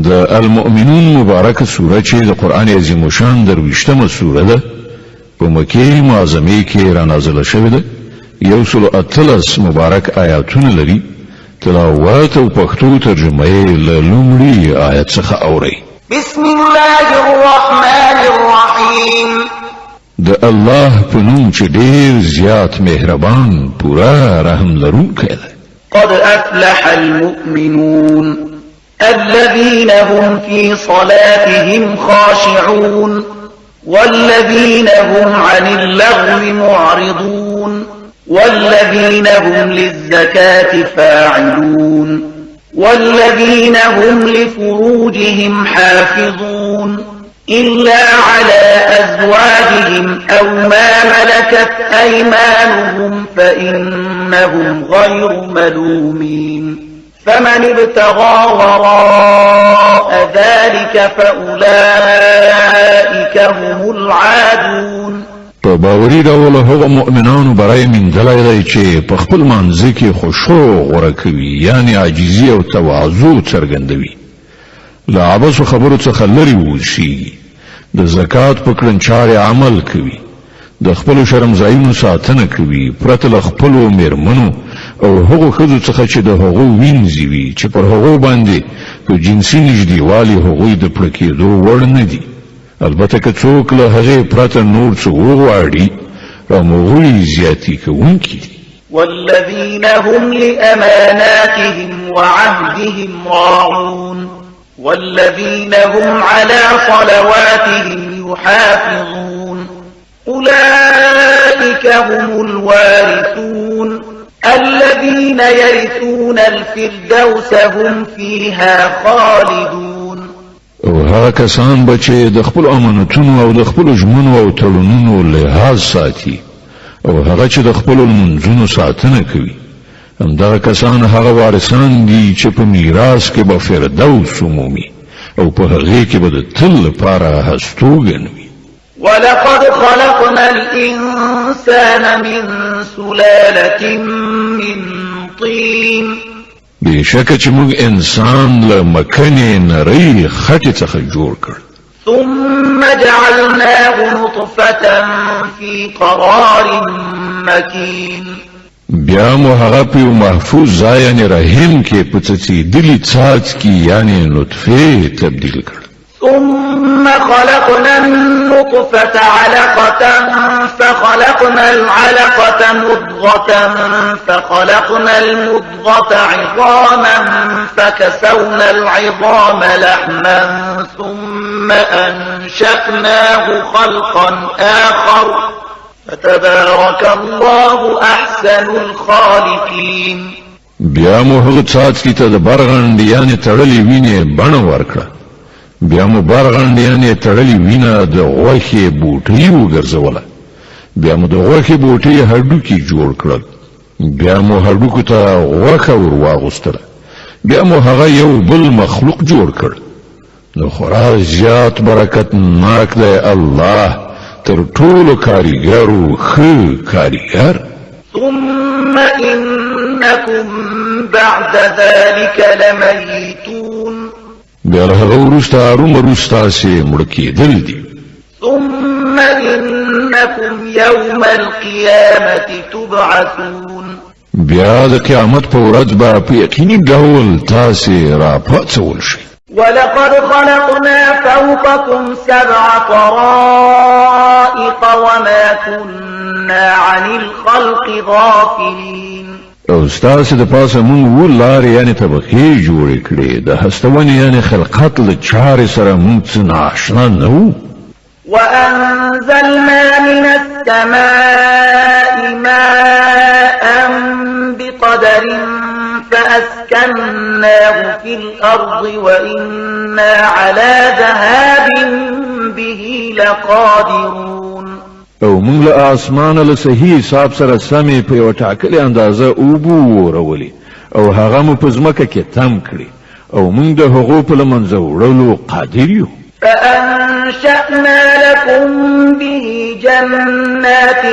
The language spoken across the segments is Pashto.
د المؤمنون مبارکه سوره چې د قران عظیم شان درویشتمه سوره ده په مکه معظمه کې را نازله شوې ده 113 مبارک آیاتونه لري تلاوت او پښتو ترجمه یې له لومړي آیت څخه اوري بسم الله الرحمن الرحیم د الله په نوم چې ډېر زیات مهربان پورا رحم لرونکی دی قد أفلح المؤمنون الذين هم في صلاتهم خاشعون والذين هم عن اللغو معرضون والذين هم للزكاة فاعلون والذين هم لفروجهم حافظون إلا على أزواجهم أو ما ملكت أيمانهم فإنهم غير ملومين فمن ابتغى وراء ذلك فأولئك هم العادون په باوري ډول هغه مؤمنانو برای مندلای دی چې په خپل منځ کې خشوع غوره کوي یعنی عاجزي او تواضع څرګندوي له عبث خبرو څخه لري وشي د زکات په کړنچاري عمل کوي د خپل شرمځایونو ساتنه کوي پرته له خپل میرمنو او هغو ښځو څخه چې د هغو وینځي وي چې پر هغو باندې په جنسي نږدېوالي هغوی د پوره کېدو وړ نه دي البته که څوک له هغې پرته نور څه وغواړي همغوی زیاتي کوونکي دي والذين هم لأماناتهم وعهدهم راعون والذين هم على صلواتهم يحافظون أولئك هم الوارثون الذين يرثون الفردوس هم فيها خالدون او هغه کسان به چې د خپل امانتونو او د خپل ژمنو او تړونونو لحاظ ساتي او هغه چې د خپل منځونو ساتنه کوي همدغه کسان هغه وارثان دي چې په میراث کې به فردوس عمومي او په هغه کې به د تل لپاره هستوګنوي ولقد خلقنا الإنسان من سلالة من طين بشکه چې موږ انسان له مکنې نری خټې څخه جوړ کړ ثم جعلناه نطفة في قرار مكين بیا مو هغه په محفوظ ځای یعنی رحم کې په څڅېدلي څاڅکي یعنی نطفه تبدیل کړ ثم خلقنا النطفة علقة فخلقنا العلقة مضغة فخلقنا المضغة عظاما فكسونا العظام لحما ثم أنشأناه خلقا آخر فتبارك الله أحسن الخالقين بیا مو هغه څاڅکي ته د برغند یعنی تړلې وینې بڼه ورکړه بیا مو برغند یعنی تړلې وینه د غوښې بوټي وګرځوله بیا مو د غوښې بوټي هډوکي جوړ کړل بیا مو هډوکو ته غوښه ور واغوستله بیا مو هغه یو بل مخلوق جوړ کړ نو خورا زیات برکت ناک دی الله تر ټولو کاریګرو ښه کاریګر ثم إنكم بعد ذلك لميتون بیا له هغه وروسته ارومرو ستاسې مړه کېدل دي ثم إنكم يوم القيامة تبعثون بیا د قیامت په ورځ به په یقیني ډول تاسې راپاڅول شئ ولقد خلقنا فوقكم 7 طرائق وما كنا عن الخلق غافلين او ستاسې د پاسه مونږ ولارې یعنی طبقې جوړې کړې د هستونې یعنی خلقت له چارې سره مونږ څه نااشنا نه وو وأنزلنا من السماء ماء بقدر فأسكناه في الأرض وإنا على ذهاب به لقادرون او مونږ له اسمانه له صحیح حساب سره سمې په یوه ټاکلې اندازه اوبه ورولې او هغه مو په ځمکه کې تم کړي او مونږ د هغو په له منځه وړلو قادر یو فأنشأنا لكم به جنات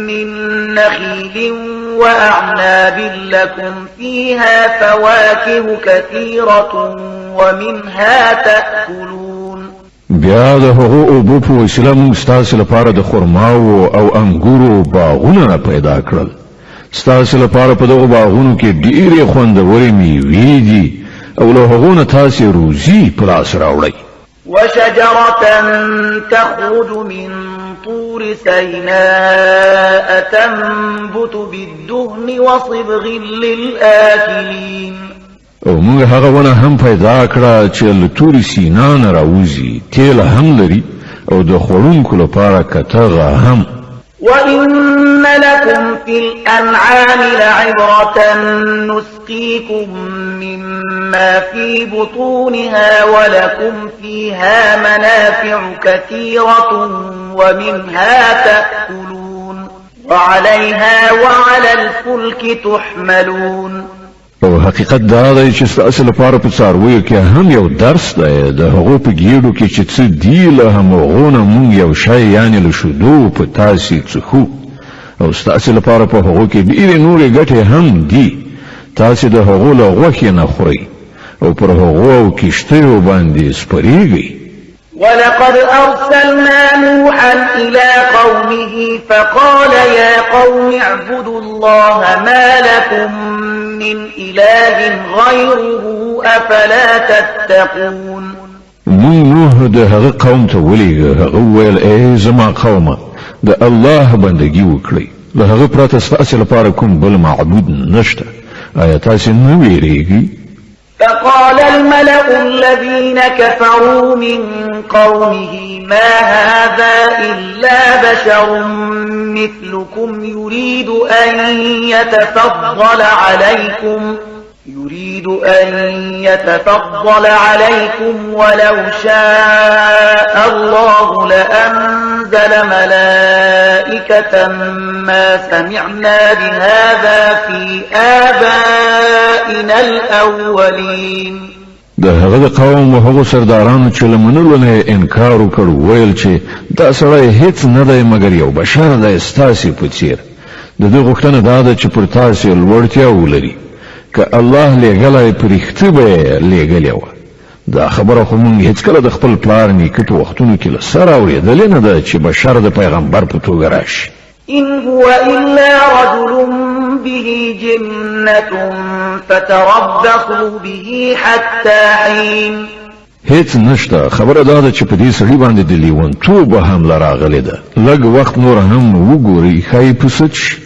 من نخيل وأعناب لكم فيها فواكه كثيرة ومنها تأكلون. بیا د هغو اوبو په وسیله موږ ستاسو لپاره د خرماو او انګورو باغونه پیدا کړل. ستاسو لپاره په دغو باغونو کې ډېرې خوندورې میوې دي او له هغو نه تاسو روزي په لاس راوړئ. وشجرة تخرج من طور سيناء تنبت بالدهن وصبغ للآكلين. او موږ هغه ونه هم پیدا کړه چې له تورې سینا نه راوځي، تیل هم لري او د خوړونکو لپاره کتغه هم. وإن لكم في الأنعام لعبرة نسقيكم مما في بطونها ولكم فيها منافع كثيرة ومنها تأكلون وعليها وعلى الفلك تحملون. او حقیقت دا دی چې ستاسو لپاره په څارویو کې هم یو درس دی. د هغو په ګېډو کې چې څه دي له همغو نه موږ یو شی یعنې له شیدو په تاسې څښو او ستاسو لپاره په هغو کې ډېرې نورې ګټې هم دي. تاسې د هغو له غوښې نه خورئ او پر هغو او کښتیو باندې سپرېږئ. ولقد أرسلنا نوحا إلى قومه فقال يا قوم اعبدوا الله ما لكم من إله غيره أفلا تتقون. من نوح د هغه قوم ته ولېږه. هغه وویل ای زما قومه د الله بندګي وکړئ، له هغه پرته ستاسې لپاره کوم بل معبود نشته. آیا تاسې نه ویرېږئ؟ فقال الملأ الذين كفروا من قومه ما هذا إلا بشر مثلكم يريد أن يتفضل عليكم ولو شاء الله لأنزل ملائكة ما سمعنا بهذا في آبائنا الأولين. د هغه قوم او هغه سردارانو چې لمنلو نه انکار وکړ، ویل چې دا سړی هیڅ نه دی مګر یو بشر دی ستاسې په څیر. د دې غوښتنه دا ده چې پر تاسې لوړتیا ولري. که الله لېږلی په رښتیا به یې لېږلې وه. دا خبره خو موږ هېڅکله د خپل پلار نیکه په وختونو کې له سره اورېدلې نه ده چې بشر د پیغمبر په توګه راشي. إن هو إلا رجل به جنة فتربصوا به حتى حين. هیڅ نشته. خبره دا ده چې په دې سړي باندې د لیونتوبه حمله راغلې ده. لږ وخت نور هم وګورئ ښایي پسه شي.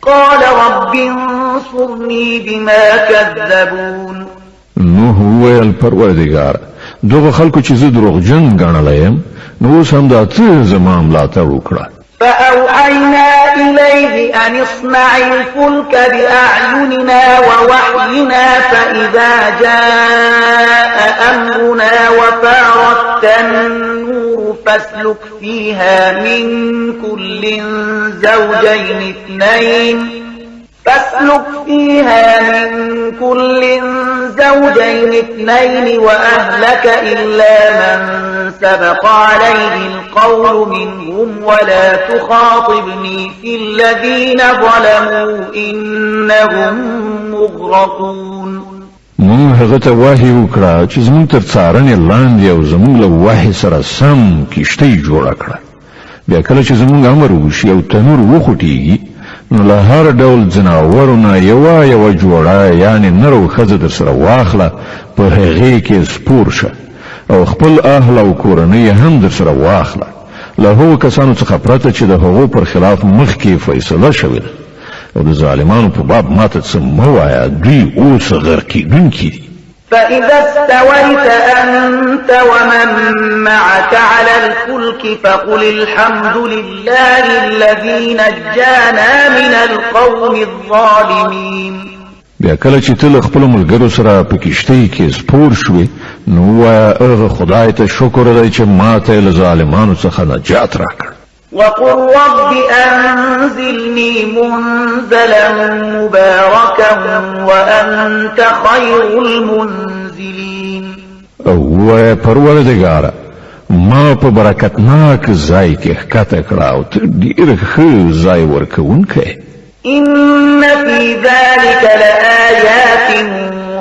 قال رب انصرني بما كذبون. نوح وویل پروردګار دغه خلکو چې زه دروغجن ګڼلی یم نو اوس هم دا ته زما ملاتړ وکړه. فأوحينا إليه أن اصنع الفلك بأعيننا ووحينا فإذا جاء أمرنا وفارت النور فاسلك فيها من كل زوجين اثنين وأهلك إلا من سبق عليه القول منهم ولا تخاطبني في الذين ظلموا إنهم مغرقون. مون هغه ته وحی وکړه چې زموږ تر څارنې لاندې او زموږ له وحی سره سم کښتۍ جوړه کړه. بیا کله چې زموږ امر وشي او تنور وخوټېږي نو له هر ډول ځناورو نه یوه جوړه یعنې نر او ښځه در سره واخله، په هغې کې سپور شه او خپل اهل او کورنۍ هم در سره واخله. له هغو کسانو څخه پرته چې د هغو پر خلاف مخکې فیصله شوې ده. او د ظالمانو په باب ماته څه مه وایه، دوی اوس غرقېدونکي دي. فإذا استويت أنت ومن معك على الفلك فقل الحمد لله الذي نجانا من القوم الظالمين. بیا کله چې ته له خپلو ملګرو سره په کښتۍ کې سپور شوې نو ووایه هغه خدای ته شکر دی چې ما ته یې له ظالمانو څخه نجات راکړ. وقل رب أنزلني منزلا مباركا وأنت خير المنزلين. او پروردگار ما په برکتناک ځای کې ښکته کړه او ته ډېر ښه ځای ورکوونکی. إن في ذلك لآيات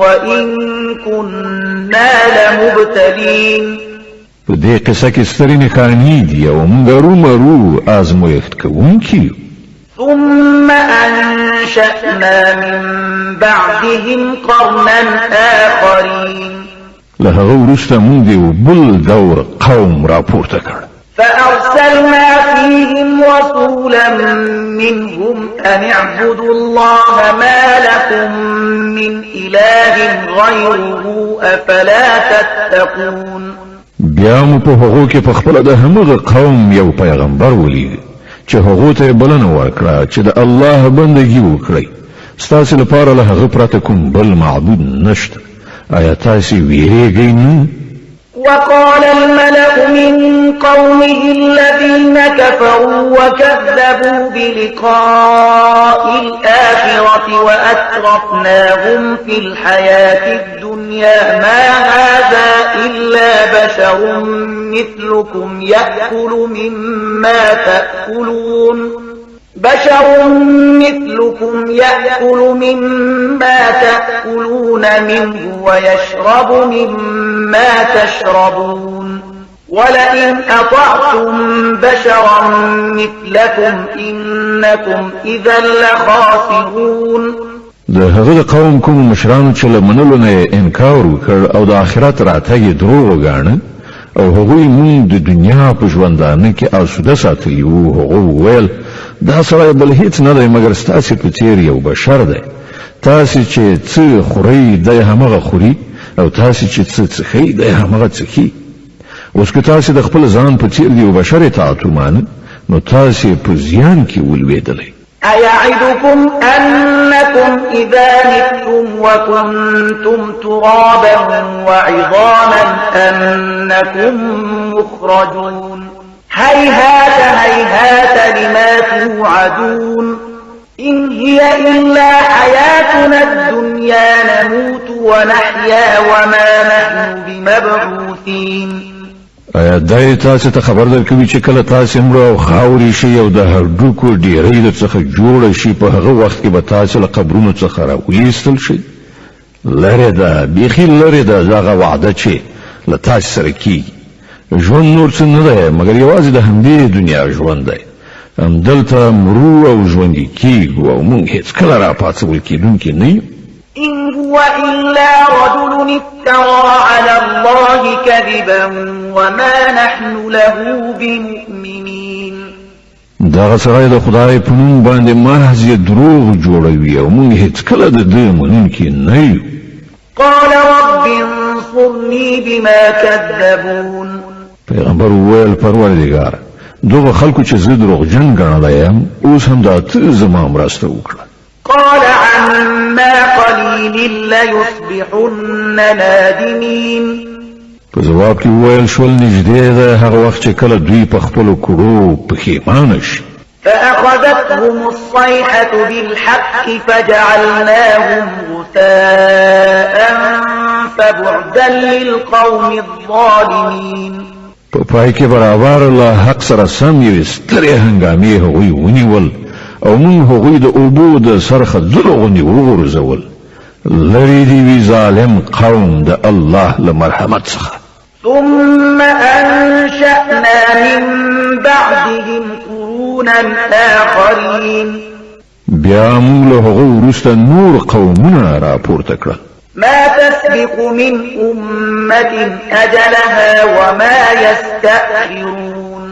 وإن كنا لمبتلين. په دې قصه کې سترې نښانې دي او موږ رومرو آزمویښت کوونکي. ثم أنشأنا من بعدهم قرنا آخرين. له هغه وروسته موږ یو بل دور قوم راپورته کړ. فأرسلنا فيهم رسولا منهم أن اعبدوا الله ما لكم من إله غيره أفلا تتقون. بیا مو په هغو کې په خپل د همغه قوم یو پیغمبر ولید چې هغه ته بلنه ورکړه چې د الله بندګي وکړي. ستاسو لپاره له هغه پرته کوم بل معبود نشته. آیا تاسو ویریږئ نه؟ وقال الملأ من قومه الذين كفروا وكذبوا بلقاء الآخرة وأترفناهم في الحياة الدنيا ما هذا إلا بشر مثلكم يأكل مما تأكلون منه ويشرب مما تشربون ولئن أطعتم بشرا مثلكم إنكم إذا لخاسرون. د هغه قوم کوم مشرانو چې له منلو نه انکار وکړ او د آخرت راتګ دروغ وګاڼه او هغوی مونږ د دنیا په ژوندانه کې آسوده ساتلی وو. هغه ویل دا سړی بل هیڅ نه دی مګر ستاسې په څیر یو بشر دی. تاسې چې څه خورئ دی همغه خوري او تاسې چې څه څښئ دی همغه څښي. اوس که تاسې د خپل ځان په څیر د یو بشر اطاعت ومانه نو تاسې په زیان کې ولوېدلی. أيعدكم أنكم إذا متم وكنتم ترابا وعظاما أنكم مخرجون. هيهات هيهات لما توعدون. إن هي إلا حياتنا الدنيا نموت ونحيا وما نحن بمبعوثين. آیا دای تاسو ته خبر درکوي چې کله تاسو مړ او خاوري شي او د هډوکو ډیرې درڅخه جوړ شي په هغه وخت کې به تاسو له قبرونو څخه راوېستل شي؟ لره ده بیخي لره ده دغه وعده چې له تاسو سره کیږي. ژوند نور څه نه دی مګر یوازې د همدې دنیا ژوند دی. همدلته مرو او ژوندي کیږو او موږ هیڅ کله راپاڅول کېدونکي نه یو. إن هو إلا رجل افترى على الله كذبا وما نحن له بمؤمنين. دغه سړی د خدای په نوم باندې محض دروغ جوړوي او موږ هیڅ کله د دې منونکي نه یو. قال رب انصرني بما كذبون. پیغمبر وویل پروردګار دغه خلکو چې زه دروغجن ګڼلی یم اوس هم دا ته زما مرسته وکړه. قال عما قليل ليصبحن نادمين. په جواب کې وویل شول نږدې ده هغه وخت چې کله دوی په خپلو کړو پښیمانه شي. فأخذتهم الصيحة بالحق فجعلناهم غثاء فبعدا للقوم الظالمين. په پای کې برابر له حق سره سم یو سترې هنګامې هغوی ونیول او موږ هغوی د اوبو د سرخه ځلو غوندې وغورځول. لرې دې وي ظالم قوم د الله له مرحمت څخه. ثم أنشأنا من بعدهم قرونا آخرين. بیا موږ له هغو وروسته نور قومونه راپورته کړل. ما تسبق من أمة أجلها وما يستأخرون.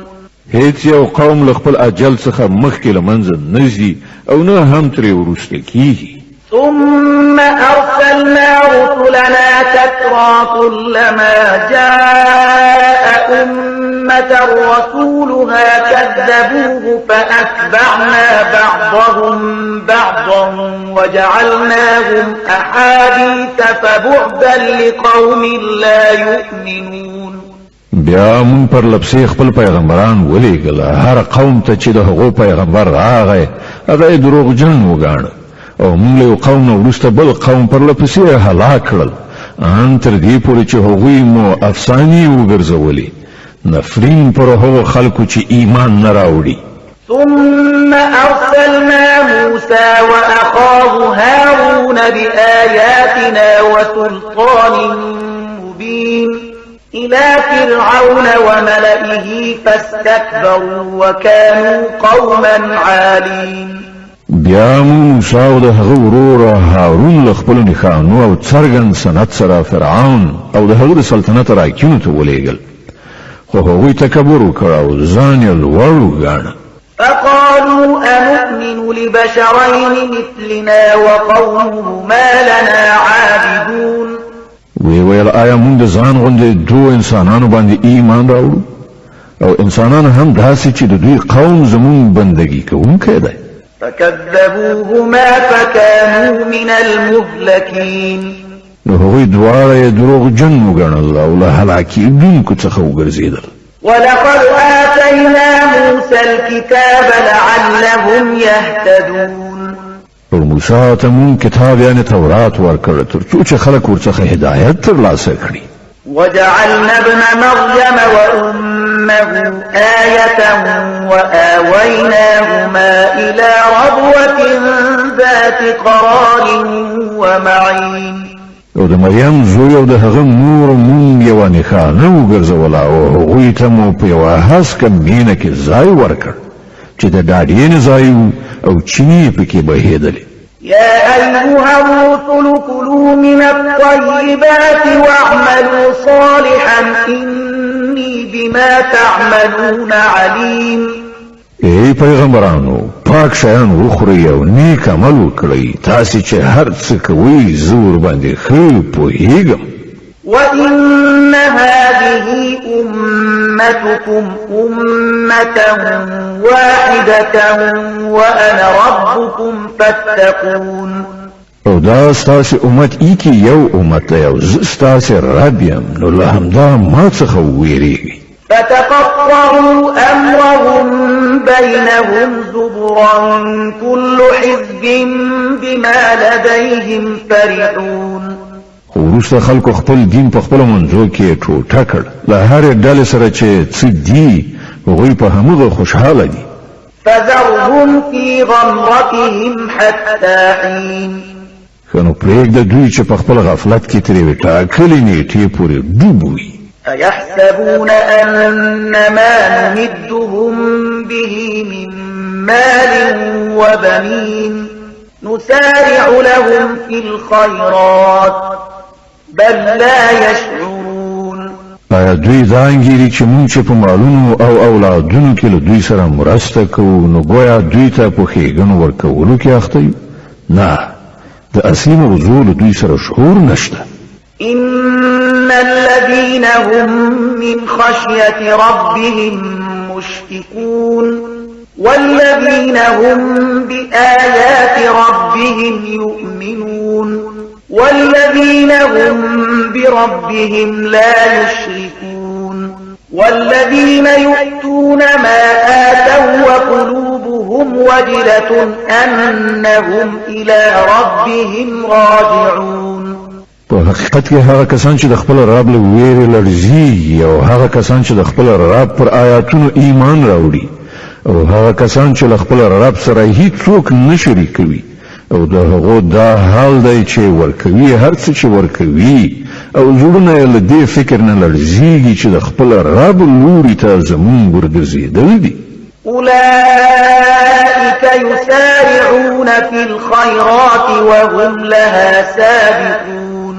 هیڅ یو قوم له خپل اجل څخه مخکې له منځه نه ځي او نه هم ترې وروسته کیږي. ثم أرسلنا رسلنا تترى كلما جاء أمة رسولها كذبوه فأتبعنا بعضهم بعضا وجعلناهم أحاديث فبعدا لقوم لا يؤمنون. بیا مون پر لپسې خپل پیغمبران ولېږل. هر قوم ته چې د هغو پیغمبر راغی هغه یې دروغجن وګاڼه او موږ له قوم نه وروسته بل قوم پر لپسې هلاک کړل ان تر دې پورې چې هغوی مو افسانې وګرځولې نفرین پر هغو خلکو چې ایمان نه راوړي. ثم أرسلنا موسى وأخاه هارون بآياتنا وسلطان مبين إلى فرعون وملئه فاستكبروا وكانوا قوما عالين. بیا موسی او د هغه ورور هارون له خپل نښانو او څرګند سنت سره فرعون او د هغه د سلطنت راکینو ته ولېږل، خو هغوی تکبر وکړ او ځان یې لوړ وګاڼه. فقالوا أنؤمن لبشرين مثلنا وقومهما لنا عابدون. ویل آیا موږ د ځان غوندې دوه انسانانو باندې ایمان راوړو او انسانان هم داسې چې د دوی قوم زموږ بندګي کوونکی دی. فكذبوهما فكانوا من المهلكين. نو هغوی دواړه یې دروغجن وګڼل او له هلاکېدونکو څخه وګرځېدل. ولقد آتينا موسى الكتاب لعلهم يهتدون. پر موسی ته مون کتاب یعنی تورات ورکړ تر څو چې خلک ورڅخه هدایت ترلاسه کړي. وجعلنا ابن مريم وأمه آية وآويناهما إلى ربوة ذات قرار ومعين. او د مریم زوی او د هغه مور مونږ یوه نښانه وګرځوله او هغوی ته مو په یوه هسکه مینه کې ځای ورکړ چې د ډاډینې ځای او چینې پکې بهېدلې. يا أيها الرسل كلوا من الطيبات واعملوا صالحا إني بما تعملون عليم. ای پیغمبرانو پاک شیان وخورئ او نیک عمل وکړئ، تاسې چې هر څه کوئ زه ورباندې ښه پوهېږم. وإن هذه أمتكم أمة واحدة وأنا ربكم فاتقون. او دا ستاسې امت ایکی یو امت دی او زه ستاسې رب یم، نو له همدا ما څخه وویریږئ. فتقطعوا أمرهم بينهم زبرا كل حزب بما لديهم فرحون. وروسته خلکو خپل دین په خپل منځو کې ټوټه کړ، له هرې ډلې سره چې څه دي هغوی په همغه خوشحاله دي. فذرهم في غمرتهم حتى حين. ښه نو پرېږده دوی چې په خپل غفلت کې ترې یوې ټاکلې نیټې پورې ډوب وي. أيحسبون أن ما نمدهم به من مال وبنين نسارع لهم في الخيرات بل لا يشعرون. آیا دوی دا انګیري چې مونږ چې په مالونو او اولادونو کې له دوی سره مرسته کوو نو ګویا دوی ته په ښېګڼو ورکولو کې اخته یو؟ نه، د اصلي موضوع له دوی سره شعور نشته. إن الذين هم من خشية ربهم مشفقون والذين هم بآيات ربهم يؤمنون والذين هم بربهم لا يشركون والذين يؤتون ما آتوا وقلوبهم وجلة أنهم إلى ربهم راجعون. په حقیقت کې هغه کسان چې د خپل رب له ویرې لړزي او هغه کسان چې د خپل رب پر آیاتونو ایمان راوړي او هغه کسان چې له خپل رب سره هیڅوک نه شریکوي او د هغو دا حال دی چې ورکوي هر څه چې ورکوي او زړونه یې له دې فکر نه لړزيږي چې د خپل رب لوري ته زمونږ ورګرځېدل دي. أولئك يسارعون في الخيرات وهم لها سابقون.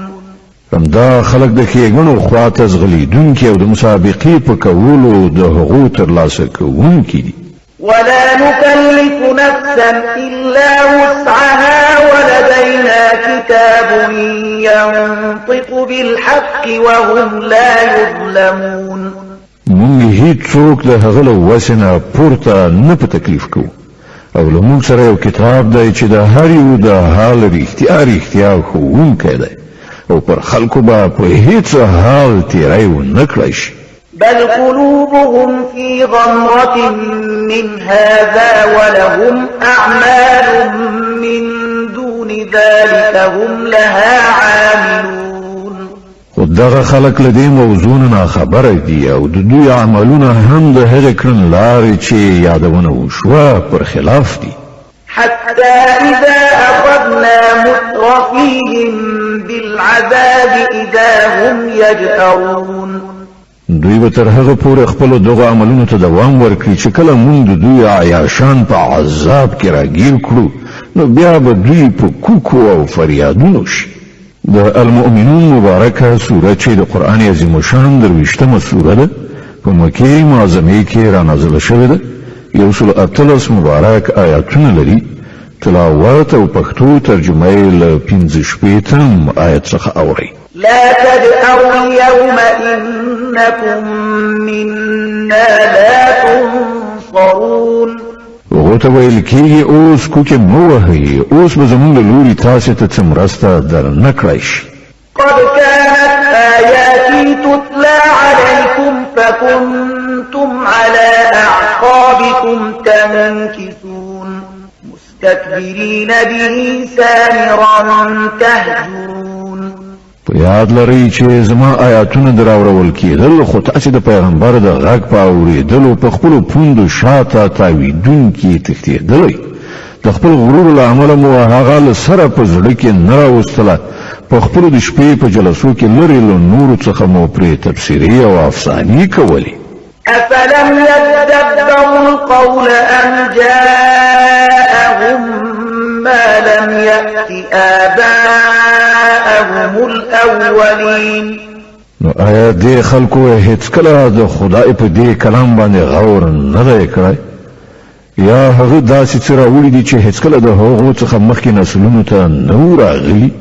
همدا خلق د ښېګڼو خواته ځغلېدونکي او د مسابقې په کولو د هغو ترلاسه کوونکي دي. ولا نكلف نفسا إلا وسعها ولدينا كتاب ينطق بالحق وهم لا يظلمون. مونږ هیڅوک د هغه له وسې نه پورته نه په تکلیف کوو او له مونږ سره یو کتاب دی چې د هر یو د حال رښتیا ښوونکی دی او پر خلکو به په هیڅ حال تیری ونه کړی شي. بل قلوبهم في غمرة من هذا ولهم أعمال من دون ذلك هم لها عاملون. خو دغه خلک له دې موضوع نه خبره دي او د دوی عملونه هم د هغې کړنلارې چې یادونه وشوه پر خلاف دي. حتى إذا أخذنا مترفيهم بالعذاب إذا هم يجأرون. دوی به تر هغه پورې خپل دغه عملونو ته دوام ورکړي چې کله موږ د دوی عیاشان په عذاب کې راګیر کړو نو بیا به دوی په کوکو او فریادونو شي. د المؤمنون مبارکه سوره چې د قرآن عظیم شان 23مه سوره ده په مکې معظمه کې را نازله شوې ده. 118 مبارک آیاتونه لري. تلاوت او پښتو ترجمه یې له 15 آیت څخه اوري. لا تجأروا اليوم إنكم منا لا تنصرون. وغو ته ویل کېږي اوس کوکې مه وهئ، اوس به زموږ له لوري تاسې ته څه مرسته در نه کړی شي. قد كانت آياتي تتلى عليكم فكنتم على أعقابكم تنكثون مستكبرين به سامرا تهجرون. په یاد لرئ چې زما آیاتونه دراورول کېدل خو تاسې د پیغمبر د غږ په اورېدلو په خپلو پوندو شاته تاویدونکي تښتېدلئ. د خپل غرور له امله مو هغه له سره په زړه کې نه راوستله. په خپلو د شپې په جلسو کې لرې له نورو څخه مو پرې تبصرې او افسانې کولې. أفلم يدبروا القول أم جاءهم ما لم يأت آباءهم الأولين. نو آیا دې خلکو هیڅ کله د خدای په دې کلام باندې غور نه دی کړی یا هغه داسې څه راوړي دي چې هیڅ کله د هغو څخه مخکې نسلونو ته نه راغلي؟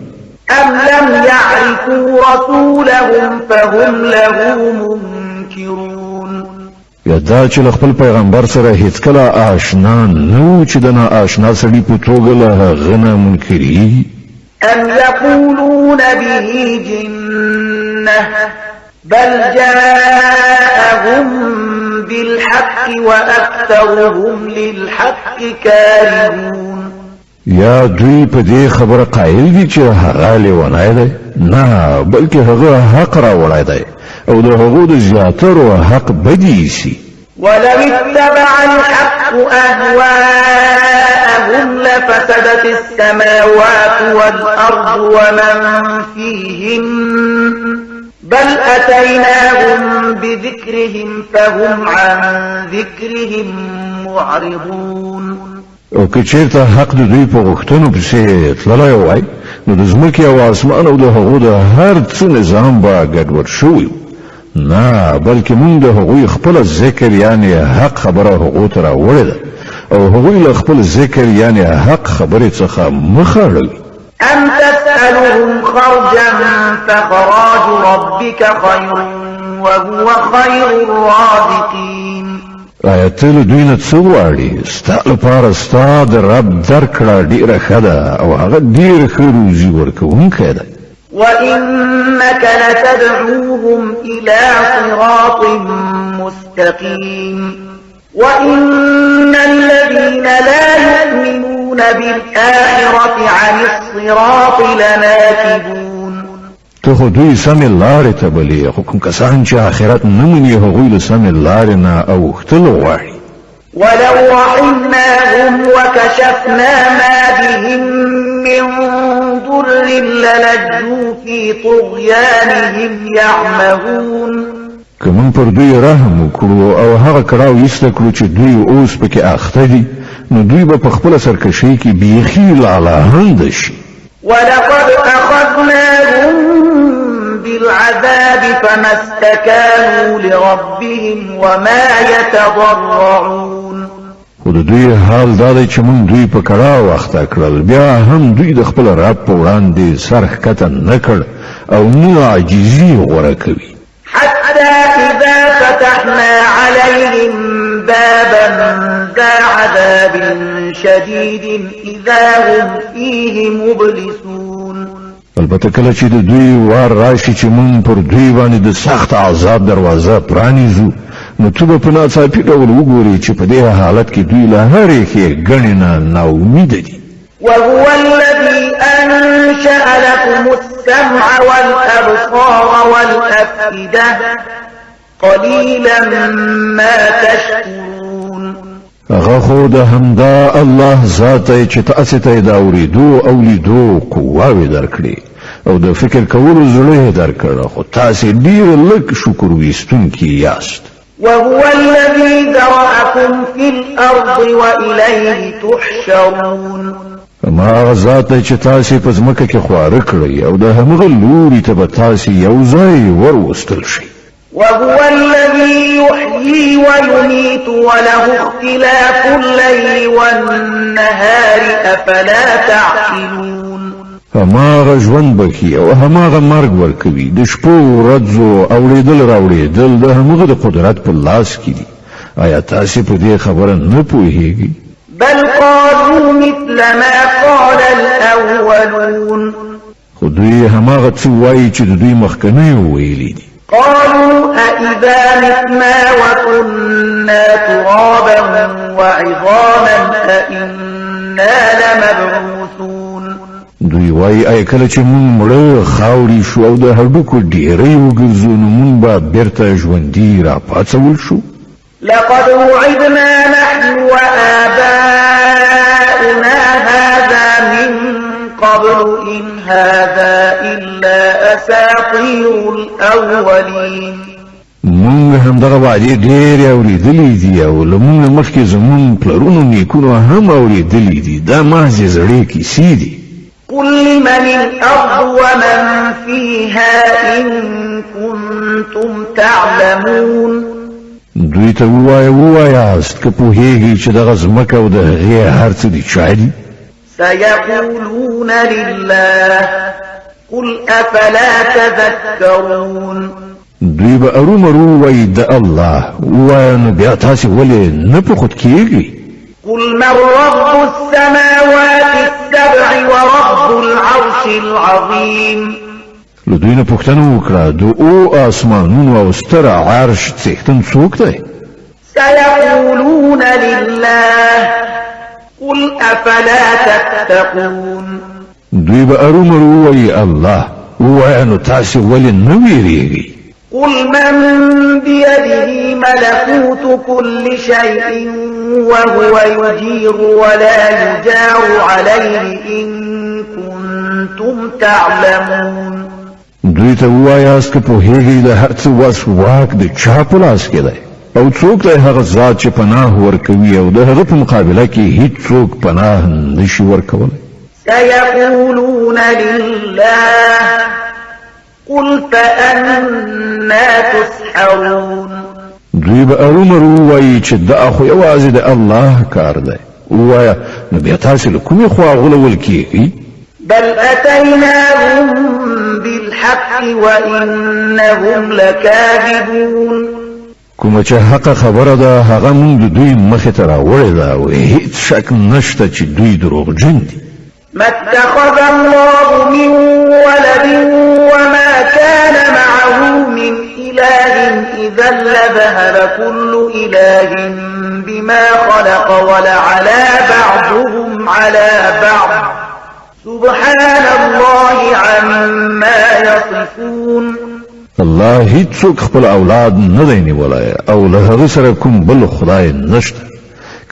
أم لم يعرفوا رسولهم فهم له منكرون. یا دا چې له خپل پیغمبر سره هیڅ کله آشنا نه و چې د ناآشنا سړي په توګه له هغه نه منکري. أم يقولون به جنة بل جاءهم بالحق وأكثرهم للحق كارهون. یا دوی په دې خبره قایل دي چې هغه لیونی دی؟ نه بلکې هغه حق راوړی دی او د هغو د زیاترو حق بدی سي. ولو اتبع الحق أهواءهم لفسدت السماوات والأرض ومن فيهن بل أتيناهم بذكرهم فهم عن ذكرهم معرضون. او که چیرته حق د دوی په غوښتنو پسې تللی وای نو د ځمکې او اسمان او د هغو د هر څه نظام به ګډوډ شوی. نه بلکې موږ د هغوی خپل ذکر یعنی حق خبره هغو ته راوړې ده او هغوی له خپل ذکر یعنی حق خبرې څخه مخ اړوي. أم تسألهم خرجا فخراج ربك خير وهو خير الرازقين. آیا ته له دوی نه څه غواړې؟ ستا لپاره ستا د رب درکړه ډېره ښه ده او هغه ډېر ښه روزي ورکوونکی دی. وإنك لتدعوهم إلى صراط مستقيم وإن الذين لا يؤمنون بالآخرة عن الصراط لناكبون. ته خو دوی سمې لارې ته بلې خو کوم کسان چې آخرت نه مني هغوی له سمې لارې نه اوښتل غواړي. ولو رحمناهم وكشفنا ما بهم من ضر للجوا في طغيانهم يعمهون. که موږ پر دوی رحم وکړو او هغه کړاو ایسته کړو چې دوی اوس پکې اخته دي نو دوی به په خپله سرکشۍ کې بیخي لالهانده شي. ولقد أخذناهم بالعذاب فما استكانوا لربهم وما يتضرعون. خو د دوی حال دا دی چې موږ دوی په کړاو اخته کړل بیا هم دوی د خپل رب په وړاندې سر ښکته نه کړ او نه عاجزي غوره کوي. حتى إذا فتحنا عليهم بابا ذا عذاب شديد إذا هم فيه مبلسون. البته کله چې د دوی وار راشي چې موږ پر دوی باندې د سخت عذاب دروازه پرانیزو نو ته به په ناڅاپي ډول وګورې چې په دې حالت کې دوی له هرې ښېګڼې نه ناامیده دي. وهو الذي أنشأ لكم السمع والأبصار والأفئدة قليلا ما تشكرون. هغه خو د همدا الله ذات چې تاسو ته د اوریدو او لیدو قوه درکړي او د فکر کولو زړه درکړه، خو تاسو ډیر لږ شکر ویستونکي یاست. وهو الذي ذرأكم في الأرض وإليه تحشرون. ما ذات چې تاسو په ځمکه کې خواره کړی او د همغه لوري ته به تاسو یو ځای وروستل شي. وهو الذي يحيي ويميت وله اختلاف الليل والنهار أفلا تعقلون. هماغه ژوند بکی او هماغه مرګ ورکوي، د شپو ورځو اوریدل راوړېدل د همغه د قدرت په لاس کې دي. آیا تاسو په دې خبره نه پوهیږئ؟ بل قالوا مثل ما قال الأولون. خو دوی هماغه څه وایي چې د دوی مخکنیو ویلي دي. قالوا أإذا متنا وكنا ترابا وعظاما أإنا لمبعوثون. دوی وایي ای کله چې مونږ مړه خاوري شو او د هډوکو ډیرې وګرځو نو مونږ به بیرته ژوندي را پاڅول شو. لقد وعدنا نحن وآباؤنا هذا من قبل إن هذا إلا أساطير الأولين. مونږ هم دغه وعدې ډېرې اورېدلې دي او له مونږ مخکې زمونږ پلرونو نیکونو هم اورېدلې دي. دا محض زړې کیسې دي. قل لمن الأرض ومن فيها إن كنتم تعلمون. دوی ته ووایاست که پوهیږئ چې دغه ځمکه او د هغې هر څه دي چا دي؟ سيقولون لله قل أفلا تذكرون. دوی به ارومرو وایي د الله، ووایه نو بیا تاسې ولې نه په خود کېږئ؟ قل من رب السماوات السبع ورب العرش العظيم. له دوی نه پوښتنه وکړه د آسمانونو او ستر عرش څښتن څوک دی؟ سيقولون لله قل أفلا تتقون. دوی به ارومرو وایي الله، ووایه نو تاسې ولې نه ویریږئ؟ قل من بيده ملكوت كل شيء وهو يجير ولا يجار عليه إن كنتم تعلمون. دوی ته ووایاست که پوهیږئ د هر څه وس واک د چا په لاس کې دی او څوک دی هغه ذات چې پناه ورکوي او د هغه په مقابله کې هیڅوک پناه نشي ورکولی. سيقولون لله قل فأنا تسحرون. دوی به ارومرو وایي چې دا خو یوازې د الله کار دی. ووایه نو بیا تاسې له کومې خوا غولول کېږئ؟ بل أتيناهم بالحق وإنهم لكاذبون. کومه چې حق خبره ده هغه مونږ د دوی مخې ته راوړې ده او هیڅ شک نشته چې دوی دروغجن دي. ما اتخذ الله من ولد وما كان معه من إله إذا لذهب كل إله بما خلق ولعلى بعضهم على بعض سبحان الله عما يصفون. الله هیڅوک خپل اولاد نه دی نیولی او له هغه سره کوم بل خدای نشته.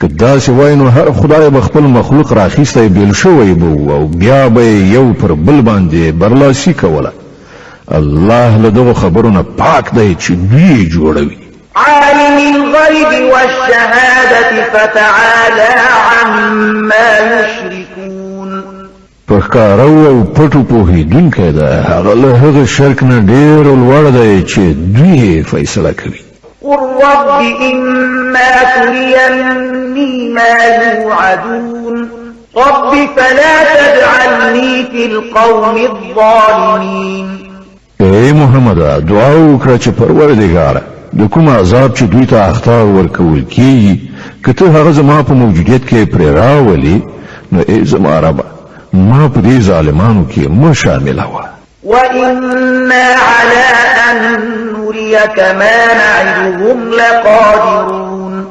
که داسې وای نو هر خدای به خپل مخلوق راخیستی بیل شوی به او بیا به یو پر بل باندې برلاسي کوله. الله له دغو خبرو نه پاک دی چې دوی جوړوي. عالم الغیب والشهادة فتعالى عما يشركون. پښکارو او پټو پوهېدونکی ده، هغه له هغه شرک نه ډېر لوړ دی چې دوی فیصله کوي. قل رب إما تريني ما يوعدون رب فلا تجعلني في القوم الظالمين. ای محمد دعا وکړه چې پروردګاره د کوم عذاب چې دوی ته اخطار ورکول کیږي که ته هغه زما په موجودیت کې پرې راولي نو ای زما رب ما په دې ظالمانو کې مه شاملوه. وإنا على أن نريك ما نعدهم لقادرون.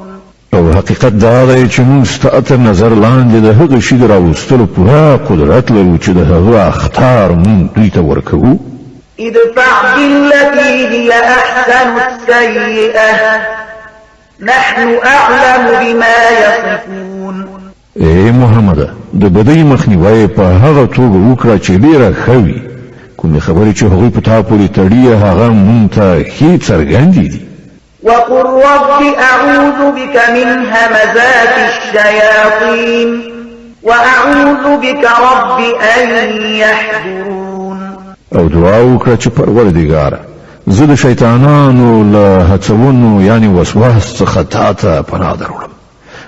او حقیقت دا دی چې موږ ستا تر نظر لاندې د هغه شي د راوستلو پوره قدرت لرو چې د هغه اختیار موږ دوی ته ورکوو. ادفع بالتي هي أحسن السيئة نحن أعلم بما يصفون. اے محمد د بدی مخنیوي په هغه توګه وکړه چې ډیره ښه وي. کومې خبرې چې هغوی په تا پورې تړي هغه موږ ته ښې څرګندې دي. وقل رب أعوذ بك من همزات الشياطين وأعوذ بك رب أن يحضرون. او دعا وکړه چې پروردګاره زه د شیطانانو له هڅونو یعنی وسواس څخه تا ته پناه دروړم،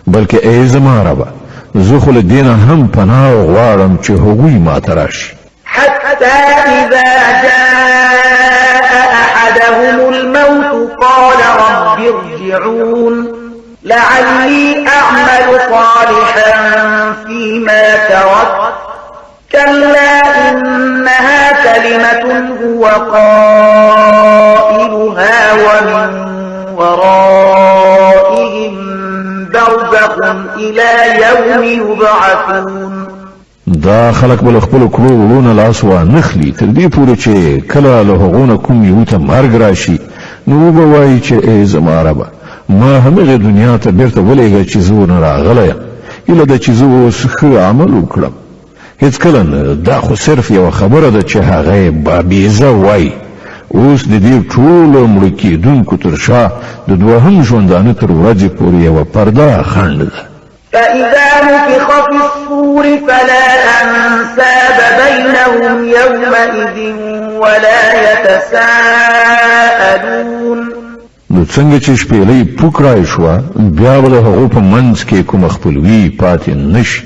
بلکې ای زما ربه زه خو له دې نه هم پناه غواړم چې هغوی ماته راشي. حتى إذا جاء أحدهم الموت قال رب ارجعون لعلي أعمل صالحا فيما تركت كلا إنها كلمة هو قائلها ومن ورائهم برزخ إلى يوم يبعثون. دا خلق بل خپل کړو ورونه لاس وانخلي تر دې پورې چې کله له هغونه کوم یو ته مرګ راشي نو به وایي چې ای زما ربه ما همغه دنیا ته بیرته ولېږه چې زه ورنه راغلی یم، ایله ده چې زه اوس ښه عمل وکړم. هیڅکله نه، دا خو صرف یوه خبره ده چې هغه بابیزه وایي. اوس د دې ټولو مړه کېدونکو تر شا د دوهم ژوندانه تر ورځې پورې یوه پرده خنډ ده. فإذا نفخ في الصور فلا أنساب بينهم يومئذ ولا يتساءلون. نو څنګه چې شپېلۍ پوکړای شوه بیا به د هغو په منځ کې کومه خپلوي پاتې نشي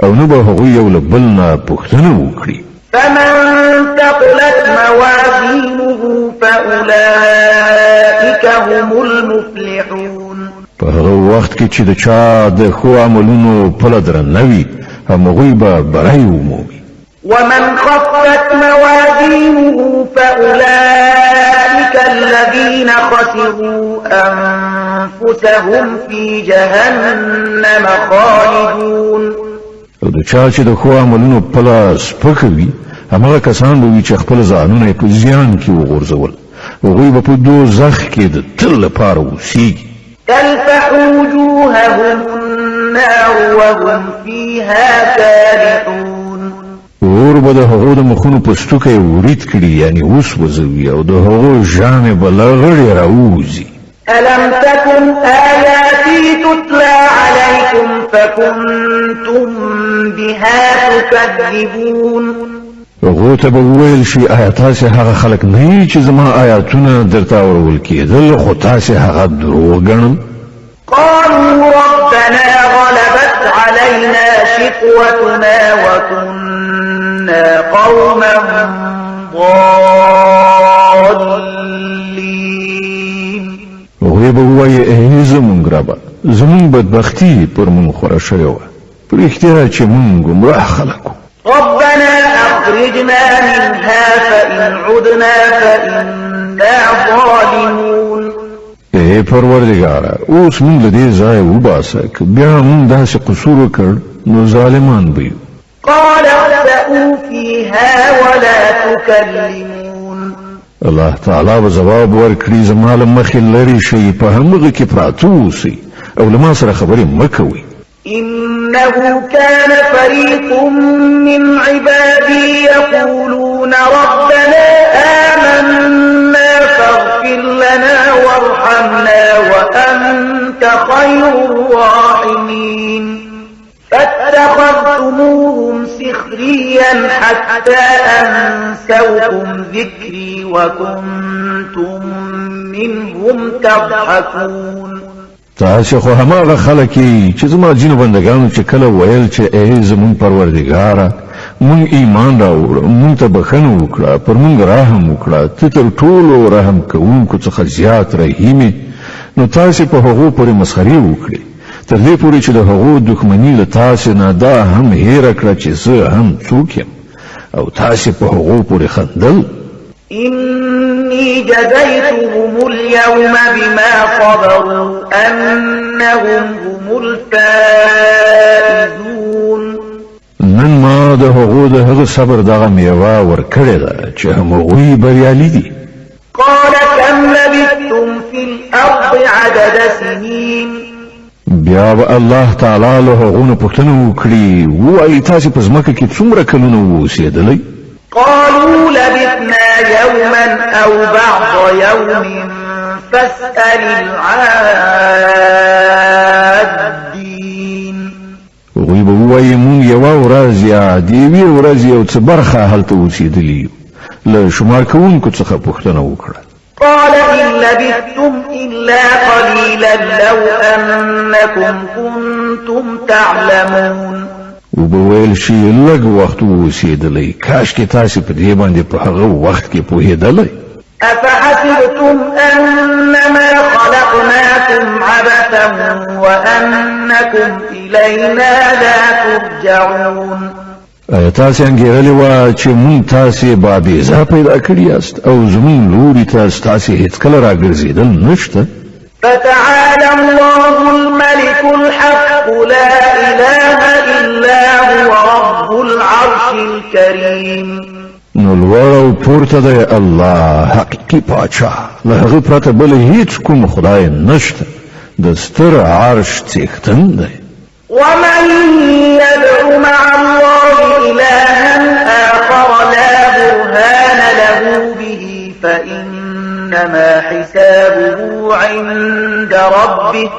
او نه به هغوی یو له بل نه پوښتنه وکړي. فمن ثقلت موازينه فأولئك هم المفلحون. په هغه وخت کې چې د چا د ښو عملونو پله درنه وي همغوی به بری ومومي. ومن خفت موازينه فأولئك الذين خسروا أنفسهم في جهنم خالدون. او د چا چې د ښو عملونو پله سپکه وي همغه کسان به وي چې خپل ځانونه یې په زیان کې وغورځول، هغوی به په دوزخ کې د تل لپاره اوسېږي. تلفح وجوههم النار وهم فيها كالحون. اور به د هغو د مخونو په ستوکه ورید کړي یعنی وسوځوي او د هغو ژامې به له غړې راوځي. ألم تكن آياتي تتلى عليكم فكنتم بها تكذبون. هغو ته به وویل شي آیا تاسې هغه خلک نه یې چې زما آیاتونه درته اورول کېدل خو تاسې هغه دروغ ګڼل؟ قالوا ربنا غلبت علينا شقوتنا وكنا قوما ضالين. هغوی به ووایي ای زمونږ ربه زمونږ بدبختي پر مونږ خوره شوې وه، په رښتیا چې مونږ ګمراه خلک وو. ربنا أخرجنا منها فإن عدنا فإنا ظالمون. اے پروردگاره اوس مونږ له دې ځایه وباسه که بیا مونږ داسې قصور وکړ نو ظالمان به یو. قال اخسئوا فيها ولا تكلمون. الله تعالی به جواب ورکړي زما له مخې لرې شئ په همغه کې پراته اوسئ او له ما سره خبرې مه کوئ. إنه كان فريق من عبادي يقولون ربنا آمنا فاغفر لنا وارحمنا وأنت خير الراحمين فاتخذتموهم سخريا حتى أنسوكم ذكري وكنتم منهم تضحكون. تاسو خو هماغه خلک چې زما ځینو بندګانو چې کله ویل چې ای زمون پروردګاره مونږ ایمان راوړو مونږ ته بخښنه وکړه پر مونږ رحم وکړه ته تر ټولو رحم کوونکو څخه زیات رحیم نو تاسو په هغو پورې مسخري وکړي تر دې پورې چې د هغو دښمنی له تاسو نه دا هم هېره کړه چې زه هم څوک یم او تاسو په هغو پورې خندل. إن إني جزيتهم اليوم بما صبروا أنهم هم الفائزون نن ما د هغو د هغه صبر دغه میوه ورکړې ده چې هغوی بریالي دي. قال كم لبثتم في الأرض عدد سنين بیا به الله تعالی له هغو نه پوښتنه وکړي وایي تاسې په ځمکه کې څومره کلونه اوسېدلی؟ قالوا لبثنا يوما أو بعض يوم فاسأل العادين. هغوی به ووایي مونږ یوه ورځ یا د یوې ورځې یو څه برخه هلته اوسېدلي یو. له شمار کوونکو څخه پوښتنه وکړه. قال إن لبثتم إلا قليلا لو أنكم كنتم تعلمون. وبویل شي لږ وخت اوسېدلی کاش کې تاسې په دې باندې په هغه وخت کې پوهېدلی. أفحسبتم أنما خلقناكم عبثا وأنكم إلينا لا ترجعون. ایا تاسې انګېرلې وه چې مونږ تاسې بابیزه پیدا کړي یاست او زمونږ لوري ته ستاسې هېڅکله راګرځېدل نشته؟ فتعالى الله الملك الحق لا إله إلا هو رب العرش الكريم. نو لوړ او پورته دی الله حقیقي پاچا له هغه پرته بل هیڅ کوم خدای نشته د ستر عرش څښتن دی. ومن يدعو مع الله إلها آخر لا برهان له به فإنما حسابه عند ربه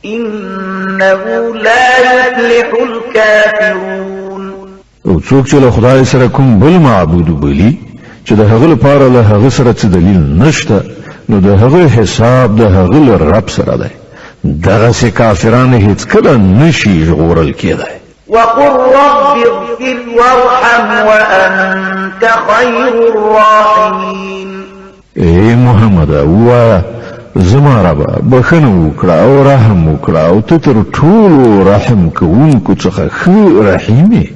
إنه لا يفلح الكافرون. او څوک چې له خدای سره کوم بل معبود بولي چې د هغه لپاره له هغه سره څه دلیل نشته نو د هغه حساب د هغه له رب سره دی. دغسې کافران هېڅکله نشي ژغورل کېدی. وقل رب اغفر وارحم وأنت خير الراحمين. ای محمد ووایه زما ربه بخښنه وکړه او رحم وکړه او ته تر ټولو رحم کوونکو څخه ښه رحیم یې.